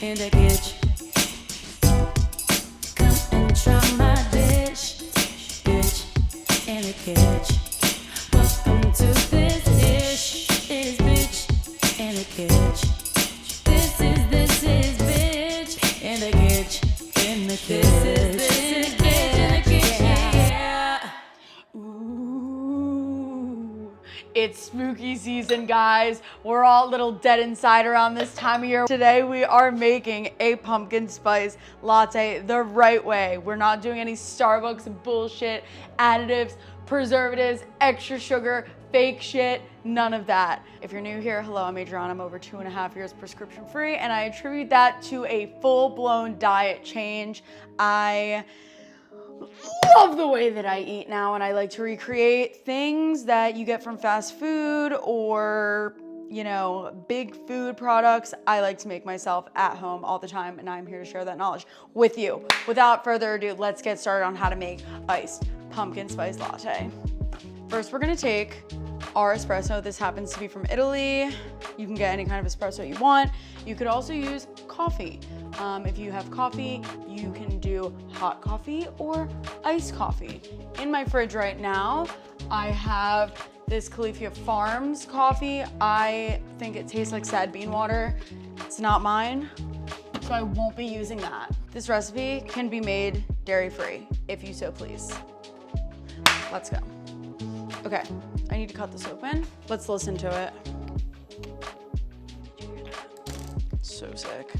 in the kitchen. Come and try my dish in the kitchen. Welcome to this dish. It is bitch in the kitchen. This is bitch in the kitchen. In the kitchen. This is bitch in the kitchen. Yeah. Ooh, it's spooky season, guys. We're all a little dead inside around this time of year. Today we are making a pumpkin spice latte the right way. We're not doing any Starbucks bullshit, additives, preservatives, extra sugar, fake shit, none of that. If you're new here, hello, I'm Adriana. I'm over 2.5 years prescription free, and I attribute that to a full-blown diet change. I love the way that I eat now, and I like to recreate things that you get from fast food or, you know, big food products. I like to make myself at home all the time, and I'm here to share that knowledge with you. Without further ado, let's get started on how to make iced pumpkin spice latte. First, we're gonna take our espresso. This happens to be from Italy. You can get any kind of espresso you want. You could also use coffee. If you have coffee, you can do hot coffee or iced coffee. In my fridge right now, I have this Califia Farms coffee. I think it tastes like sad bean water. It's not mine, so I won't be using that. This recipe can be made dairy-free, if you so please. Let's go. Okay, I need to cut this open. Let's listen to it. So sick.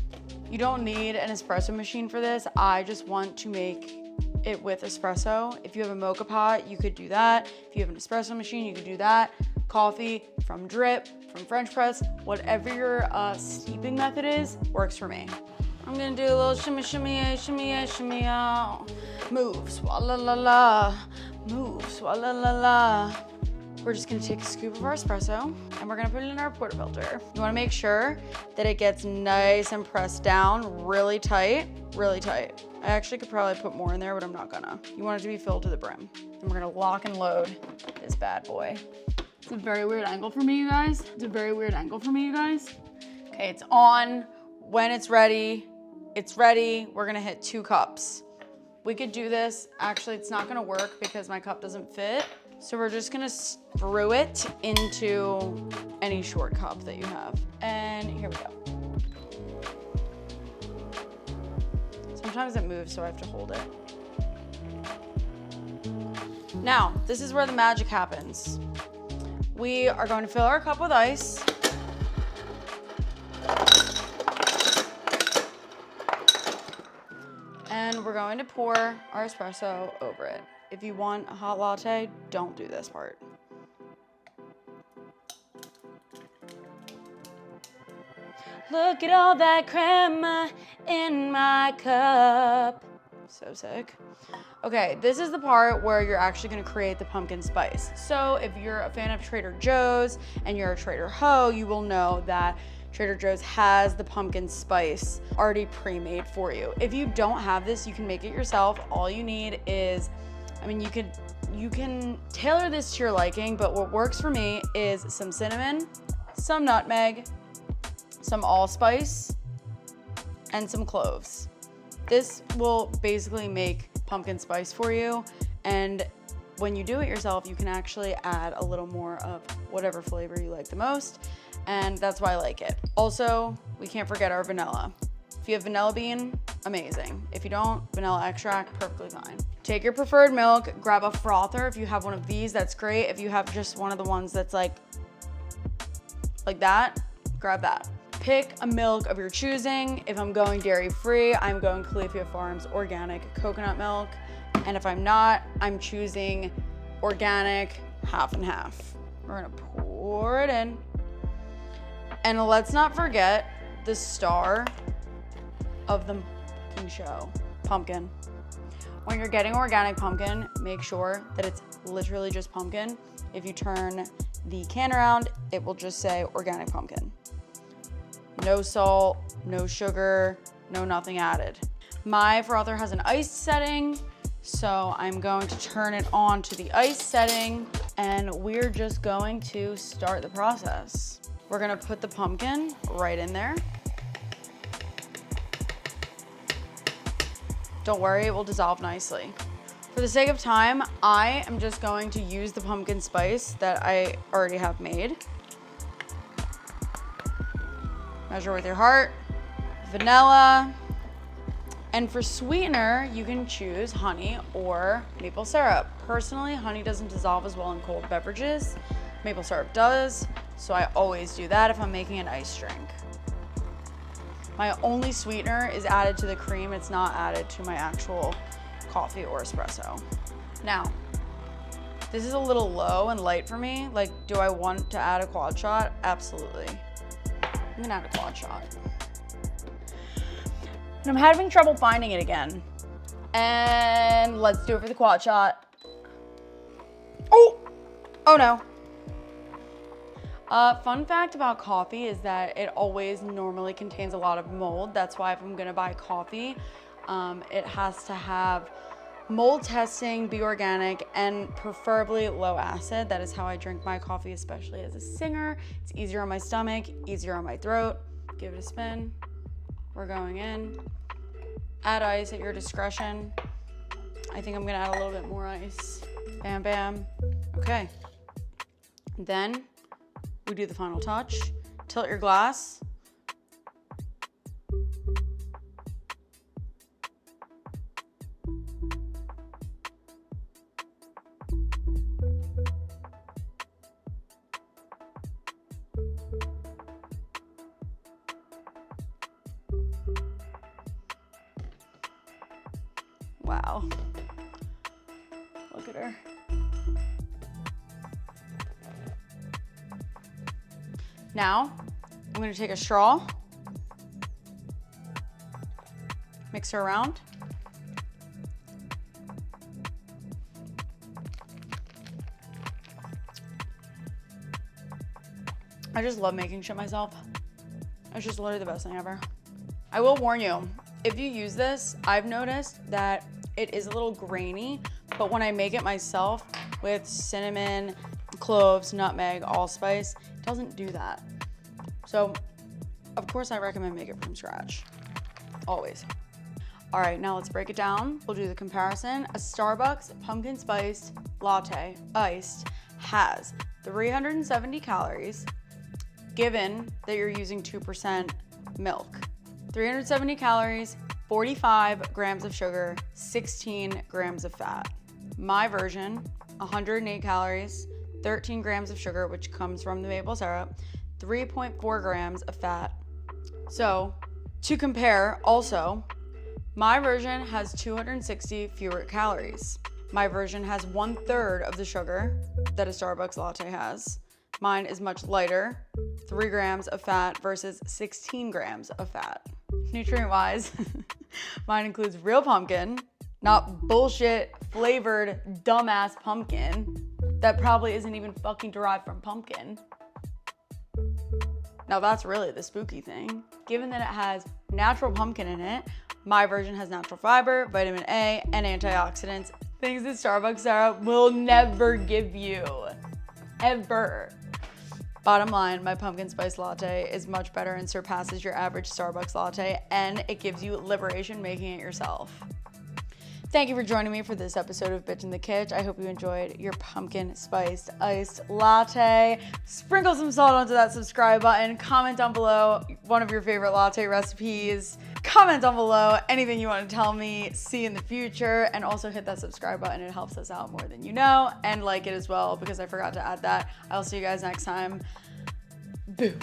You don't need an espresso machine for this. I just want to make it with espresso. If you have a mocha pot, you could do that. If you have an espresso machine, you could do that. Coffee from drip, from French press, whatever your steeping method is, works for me. I'm gonna do a little shimmy, shimmy, shimmy, shimmy, move, swalla la la, move, swalla la la. We're just gonna take a scoop of our espresso and we're gonna put it in our portafilter. You wanna make sure that it gets nice and pressed down, really tight, really tight. I actually could probably put more in there, but I'm not gonna. You want it to be filled to the brim. And we're gonna lock and load this bad boy. It's a very weird angle for me, you guys. It's a very weird angle for me, you guys. Okay, it's on. When it's ready, we're gonna hit 2 cups. We could do this. Actually, it's not gonna work because my cup doesn't fit. So we're just gonna screw it into any short cup that you have. And here we go. Sometimes it moves, so I have to hold it. Now, this is where the magic happens. We are going to fill our cup with ice. And we're going to pour our espresso over it. If you want a hot latte, don't do this part. Look at all that crema in my cup. So sick. Okay, this is the part where you're actually gonna create the pumpkin spice. So if you're a fan of Trader Joe's and you're a Trader Ho, you will know that Trader Joe's has the pumpkin spice already pre-made for you. If you don't have this, you can make it yourself. All you need is, you can tailor this to your liking, but what works for me is some cinnamon, some nutmeg, some allspice, and some cloves. This will basically make pumpkin spice for you, and when you do it yourself, you can actually add a little more of whatever flavor you like the most, and that's why I like it. Also, we can't forget our vanilla. If you have vanilla bean, amazing. If you don't, vanilla extract, perfectly fine. Take your preferred milk, grab a frother. If you have one of these, that's great. If you have just one of the ones that's like that, grab that. Pick a milk of your choosing. If I'm going dairy-free, I'm going Califia Farms organic coconut milk. And if I'm not, I'm choosing organic half and half. We're gonna pour it in. And let's not forget the star of the fucking show, pumpkin. When you're getting organic pumpkin, make sure that it's literally just pumpkin. If you turn the can around, it will just say organic pumpkin. No salt, no sugar, no nothing added. My frother has an ice setting, so I'm going to turn it on to the ice setting, and we're just going to start the process. We're gonna put the pumpkin right in there. Don't worry, it will dissolve nicely. For the sake of time, I am just going to use the pumpkin spice that I already have made. Measure with your heart. Vanilla. And for sweetener, you can choose honey or maple syrup. Personally, honey doesn't dissolve as well in cold beverages. Maple syrup does, so I always do that if I'm making an iced drink. My only sweetener is added to the cream. It's not added to my actual coffee or espresso. Now, this is a little low and light for me. Like, do I want to add a quad shot? Absolutely. I'm gonna add a quad shot. And I'm having trouble finding it again. And let's do it for the quad shot. Oh no. Fun fact about coffee is that it always normally contains a lot of mold. That's why if I'm gonna buy coffee, it has to have mold testing, be organic, and preferably low acid. That is how I drink my coffee, especially as a singer. It's easier on my stomach, easier on my throat. Give it a spin. We're going in. Add ice at your discretion. I think I'm gonna add a little bit more ice. Bam, bam. Okay. Then we do the final touch. Tilt your glass. Wow. Look at her. Now, I'm gonna take a straw, mix her around. I just love making shit myself. It's just literally the best thing ever. I will warn you, if you use this, I've noticed that it is a little grainy, but when I make it myself with cinnamon, cloves, nutmeg, allspice, it doesn't do that. So, of course I recommend make it from scratch, always. All right, now let's break it down. We'll do the comparison. A Starbucks pumpkin spiced latte, iced, has 370 calories, given that you're using 2% milk. 370 calories, 45 grams of sugar, 16 grams of fat. My version, 108 calories, 13 grams of sugar, which comes from the maple syrup, 3.4 grams of fat. So, to compare, also, my version has 260 fewer calories. My version has 1/3 of the sugar that a Starbucks latte has. Mine is much lighter, 3 grams of fat versus 16 grams of fat. Nutrient-wise, mine includes real pumpkin, not bullshit flavored dumbass pumpkin that probably isn't even fucking derived from pumpkin. Now that's really the spooky thing. Given that it has natural pumpkin in it, my version has natural fiber, vitamin A, and antioxidants, things that Starbucks syrup will never give you, ever. Bottom line, my pumpkin spice latte is much better and surpasses your average Starbucks latte, and it gives you liberation making it yourself. Thank you for joining me for this episode of Bitch in the Kitch. I hope you enjoyed your pumpkin spiced iced latte. Sprinkle some salt onto that subscribe button. Comment down below one of your favorite latte recipes. Comment down below anything you want to tell me, see in the future, and also hit that subscribe button. It helps us out more than you know, and like it as well because I forgot to add that. I'll see you guys next time. Boo.